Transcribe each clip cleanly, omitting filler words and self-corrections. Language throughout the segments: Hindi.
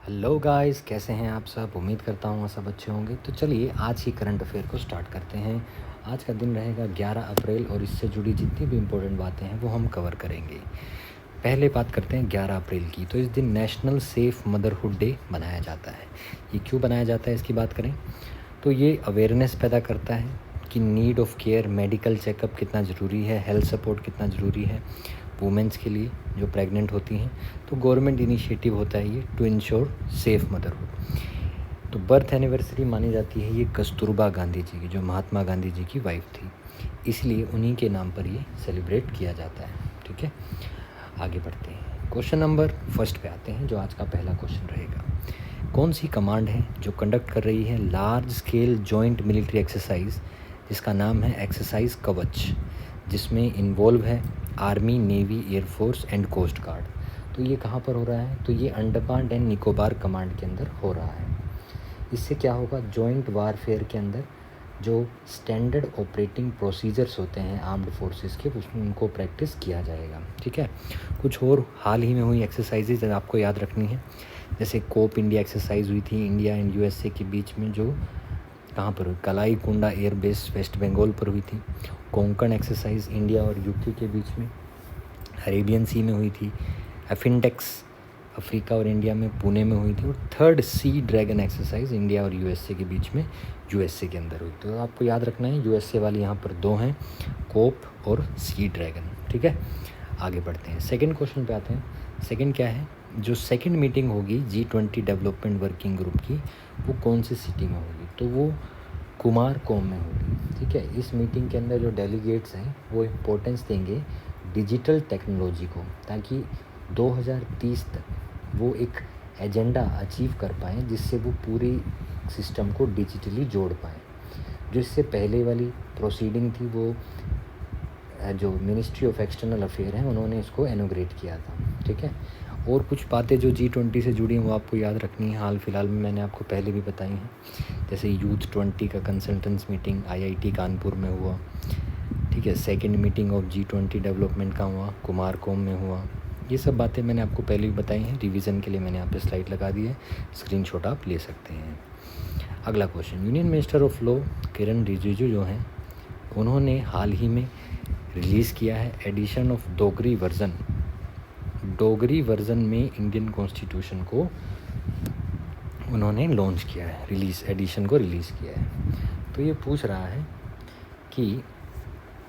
हेलो गाइस, कैसे हैं आप सब। उम्मीद करता हूँ सब अच्छे होंगे। तो चलिए आज की करंट अफेयर को स्टार्ट करते हैं। आज का दिन रहेगा 11 अप्रैल और इससे जुड़ी जितनी भी इम्पोर्टेंट बातें हैं वो हम कवर करेंगे। पहले बात करते हैं 11 अप्रैल की। तो इस दिन नेशनल सेफ़ मदरहुड डे मनाया जाता है। ये क्यों बनाया जाता है इसकी बात करें तो ये अवेयरनेस पैदा करता है कि need of care, medical checkup कितना ज़रूरी है, हेल्थ सपोर्ट कितना ज़रूरी है वुमेंस के लिए जो प्रेग्नेंट होती हैं। तो गवर्नमेंट इनिशिएटिव होता है ये टू इंश्योर सेफ़ मदरहुड। तो बर्थ एनिवर्सरी मानी जाती है ये कस्तूरबा गांधी जी की, जो महात्मा गांधी जी की वाइफ थी, इसलिए उन्हीं के नाम पर ये सेलिब्रेट किया जाता है। ठीक है, आगे बढ़ते हैं। क्वेश्चन नंबर फर्स्ट पे आते हैं, जो आज का पहला क्वेश्चन रहेगा। कौन सी कमांड है जो कंडक्ट कर रही है large scale joint military exercise जिसका नाम है एक्सरसाइज कवच, जिसमें इन्वॉल्व है army, navy, air force and coast guard. तो ये कहाँ पर हो रहा है? तो ये अंडमान एंड निकोबार कमांड के अंदर हो रहा है। इससे क्या होगा, जॉइंट वारफेयर के अंदर जो स्टैंडर्ड ऑपरेटिंग प्रोसीजर्स होते हैं आर्म्ड फोर्सेस के, उसमें उनको प्रैक्टिस किया जाएगा। ठीक है, कुछ और हाल ही में हुई एक्सरसाइजेज आपको याद रखनी है। जैसे कोप इंडिया एक्सरसाइज हुई थी इंडिया एंड यूएसए के बीच में, जो कहाँ पर हुई? कलाई कुंडा एयरबेस वेस्ट बंगाल पर हुई थी। कोंकण एक्सरसाइज इंडिया और यूके के बीच में अरेबियन सी में हुई थी। एफिनटेक्स अफ्रीका और इंडिया में पुणे में हुई थी। और third sea dragon exercise India और यूएसए के बीच में यूएसए के अंदर हुई। तो आपको याद रखना है यूएसए वाली यहाँ पर दो हैं, कोप और सी ड्रैगन। ठीक है, आगे बढ़ते हैं। सेकंड क्वेश्चन पे आते हैं। सेकंड क्या है? जो सेकंड मीटिंग होगी G20 डेवलपमेंट वर्किंग ग्रुप की, वो कौन सी सिटी में होगी? तो वो कुमारकोम में होगी। ठीक है, इस मीटिंग के अंदर जो डेलीगेट्स हैं वो इम्पोर्टेंस देंगे डिजिटल टेक्नोलॉजी को, ताकि 2030 तक वो एक एजेंडा अचीव कर पाएँ जिससे वो पूरी सिस्टम को डिजिटली जोड़ पाएँ। जो इससे पहले वाली प्रोसीडिंग थी वो जो मिनिस्ट्री ऑफ एक्सटर्नल अफेयर है उन्होंने इसको इनॉग्रेट किया था। ठीक है, और कुछ बातें जो G20 से जुड़ी हैं वो आपको याद रखनी है। हाल फिलहाल में मैंने आपको पहले भी बताई हैं, जैसे यूथ 20 का कंसल्टेंट्स मीटिंग IIT कानपुर में हुआ। ठीक है, second meeting of G20 development का हुआ, कुमारकोम में हुआ। ये सब बातें मैंने आपको पहले भी बताई हैं। रिवीजन के लिए मैंने यहाँ पे स्लाइड लगा दी है, स्क्रीनशॉट आप ले सकते हैं। अगला question, union minister of law Kiren Rijiju जो हैं, उन्होंने हाल ही में रिलीज़ किया है edition of Dogri version. Dogri version में इंडियन कॉन्स्टिट्यूशन को उन्होंने लॉन्च किया है, एडिशन को रिलीज़ किया है। तो ये पूछ रहा है कि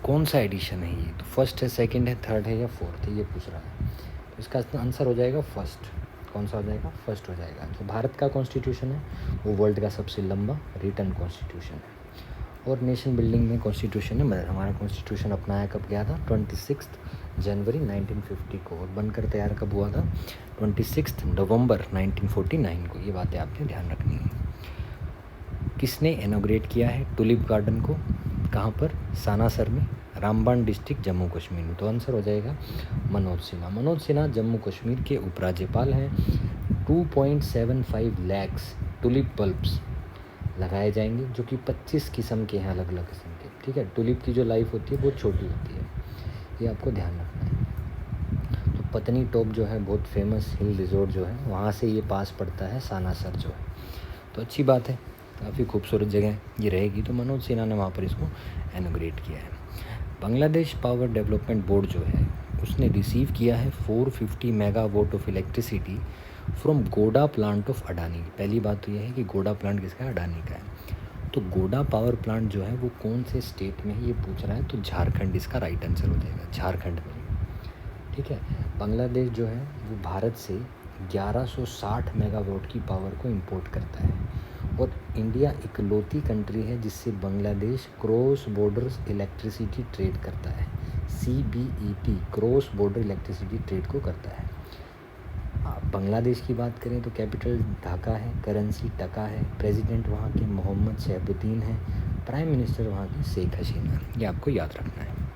कौन सा एडिशन है ये, तो फर्स्ट है, सेकंड है, थर्ड है या फोर्थ है, ये पूछ रहा है। तो इसका आंसर हो जाएगा फर्स्ट। कौन सा हो जाएगा? फर्स्ट हो जाएगा। जो भारत का कॉन्स्टिट्यूशन है वो वर्ल्ड का सबसे लंबा रिटन कॉन्स्टिट्यूशन है और नेशन बिल्डिंग में कॉन्स्टिट्यूशन ने मदद। हमारा कॉन्स्टिट्यूशन अपनाया कब गया था? 26 जनवरी 1950 को, और बनकर तैयार कब हुआ था? 26 नवंबर 1949 को। ये बातें आपने ध्यान रखनी है। किसने इनॉग्रेट किया है टुलिप गार्डन को? कहाँ पर? सानासर में, रामबन डिस्ट्रिक्ट, जम्मू कश्मीर में। तो आंसर हो जाएगा मनोज सिन्हा। मनोज सिन्हा जम्मू कश्मीर के उपराज्यपाल हैं। 2.75 लाख टुलिप बल्ब्स लगाए जाएंगे, जो कि 25 किस्म के हैं, अलग अलग किस्म के। ठीक है, टुलिप की जो लाइफ होती है बहुत छोटी होती है, ये आपको ध्यान रखना है। तो पत्नी टॉप जो है बहुत फेमस हिल रिजॉर्ट जो है, वहाँ से ये पास पड़ता है सानासर जो है। तो अच्छी बात है, काफ़ी खूबसूरत जगह ये रहेगी। तो मनोज सिन्हा ने वहाँ पर इसको इनॉग्रेट किया है। बांग्लादेश पावर डेवलपमेंट बोर्ड जो है उसने रिसीव किया है 450 मेगावाट ऑफ इलेक्ट्रिसिटी फ्रॉम गोडा प्लांट ऑफ अडानी। पहली बात तो यह है कि गोडा प्लांट किसका है? अडानी का है। तो गोडा पावर प्लांट जो है वो कौन से स्टेट में है ये पूछ रहा है, तो झारखंड इसका राइट आंसर हो जाएगा, झारखंड में। ठीक है, बांग्लादेश जो है वो भारत से 1160 मेगावाट की पावर को इंपोर्ट करता है और इंडिया इकलौती कंट्री है जिससे Bangladesh cross border electricity trade करता है। CBET cross border electricity trade को करता है। बांग्लादेश की बात करें तो कैपिटल ढाका है, करेंसी टका है, प्रेसिडेंट वहाँ के मोहम्मद शहबुद्दीन है, प्राइम मिनिस्टर वहाँ की शेख हसीना। ये आपको याद रखना है।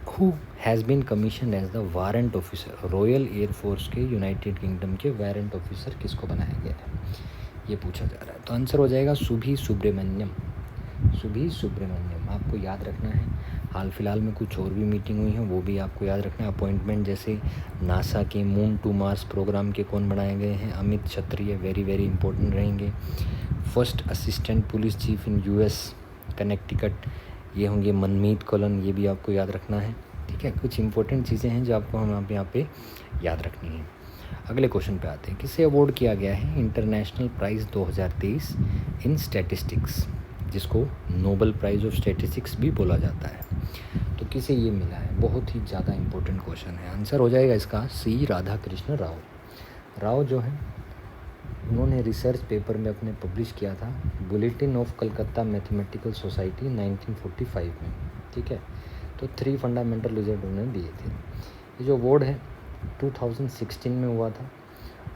Who has been commission as the warrant officer? Royal air force के यूनाइटेड किंगडम के वारंट ऑफिसर किसको बनाया गया है, ये पूछा जा रहा है। तो आंसर हो जाएगा सुभी सुब्रमण्यम। सुभी सुब्रमण्यम आपको याद रखना है। हाल फिलहाल में कुछ और भी मीटिंग हुई हैं, वो भी आपको याद रखना है। अपॉइंटमेंट जैसे नासा के मून टू मार्स प्रोग्राम के कौन बनाए गए हैं, अमित क्षत्रिय, वेरी वेरी इंपॉर्टेंट रहेंगे। First assistant police chief in US Connecticut, ये होंगे मनमीत कॉलन, ये भी आपको याद रखना है। ठीक है, कुछ इंपॉर्टेंट चीज़ें हैं जो आपको हम यहाँ पे याद रखनी है। अगले क्वेश्चन पे आते हैं, किसे अवार्ड किया गया है इंटरनेशनल प्राइज़ 2023 इन स्टैटिस्टिक्स, जिसको नोबेल प्राइज़ ऑफ स्टैटिस्टिक्स भी बोला जाता है। तो किसे ये मिला है, बहुत ही ज़्यादा इंपॉर्टेंट क्वेश्चन है। आंसर हो जाएगा इसका सी राधाकृष्ण राव। राव जो है, उन्होंने रिसर्च पेपर में अपने पब्लिश किया था bulletin of Calcutta mathematical society 1945 में। ठीक है, तो 3 फंडामेंटल रिजल्ट उन्होंने दिए थे। ये जो अवार्ड है 2016 में हुआ था,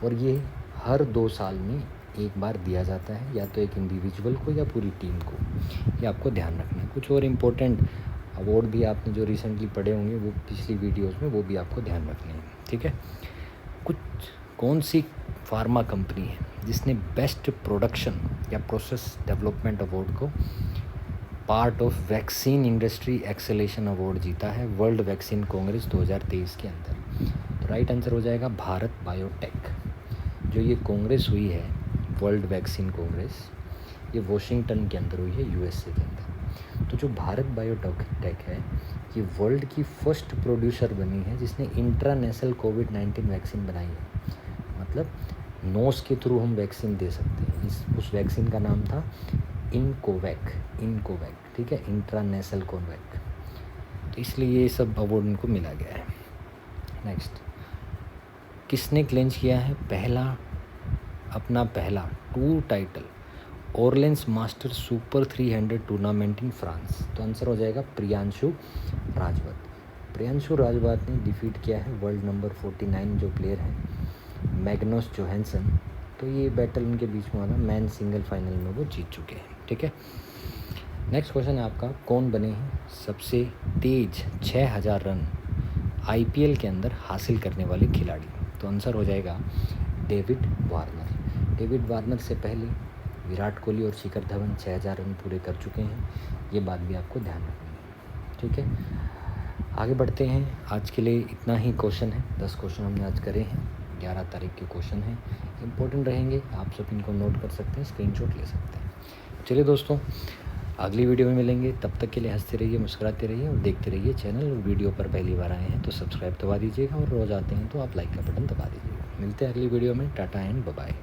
और ये हर 2 साल में एक बार दिया जाता है, या तो एक इंडिविजुअल को या पूरी टीम को। ये आपको ध्यान रखना है। कुछ और इम्पोर्टेंट अवार्ड भी आपने जो रिसेंटली पढ़े होंगे वो पिछली वीडियोस में, वो भी आपको ध्यान रखने हैं। ठीक है, कुछ कौन सी फार्मा कंपनी है जिसने बेस्ट प्रोडक्शन या प्रोसेस डेवलपमेंट अवार्ड को part of vaccine industry acceleration award जीता है वर्ल्ड वैक्सीन कांग्रेस 2023 के अंदर? तो राइट आंसर हो जाएगा भारत बायोटेक। जो ये कांग्रेस हुई है वर्ल्ड वैक्सीन कांग्रेस, ये वॉशिंगटन के अंदर हुई है, यूएसए के अंदर। तो जो भारत बायोटेक है, ये वर्ल्ड की फर्स्ट प्रोड्यूसर बनी है जिसने इंट्रानेशनल कोविड-19 वैक्सीन बनाई है। मतलब नोस के थ्रू हम वैक्सीन दे सकते हैं। उस वैक्सीन का नाम था इनकोवैक। ठीक है, इंट्रानेशनल कोवैक। तो इसलिए ये सब अवार्ड इनको मिला गया है। नेक्स्ट, किसने क्लेंच किया है अपना पहला tour title Orleans master super 300 tournament in France? तो आंसर हो जाएगा प्रियांशु राजवत ने डिफीट किया है वर्ल्ड नंबर 49 जो प्लेयर हैं मैग्नस जोहानसन। तो ये बैटल उनके बीच में हुआ था, मैन सिंगल फाइनल में वो जीत चुके हैं। ठीक है, नेक्स्ट क्वेश्चन है आपका, कौन बने हैं सबसे तेज 6000 रन आईपीएल के अंदर हासिल करने वाले खिलाड़ी? तो आंसर हो जाएगा डेविड वार्नर से पहले विराट कोहली और शिखर धवन 6000 रन पूरे कर चुके हैं। ये बात भी आपको ध्यान रखनी है। ठीक है, आगे बढ़ते हैं। आज के लिए इतना ही क्वेश्चन है, 10 क्वेश्चन हमने आज करे हैं। 11 तारीख के क्वेश्चन हैं, इंपॉर्टेंट रहेंगे, आप सब इनको नोट कर सकते हैं, स्क्रीनशॉट ले सकते हैं। चलिए दोस्तों, अगली वीडियो में मिलेंगे, तब तक के लिए हंसते रहिए, मुस्कुराते रहिए और देखते रहिए चैनल। और वीडियो पर पहली बार आए हैं तो सब्सक्राइब दबा दीजिएगा, और रोज़ आते हैं तो आप लाइक का बटन दबा दीजिएगा। मिलते हैं अगली वीडियो में। Tata and bye bye.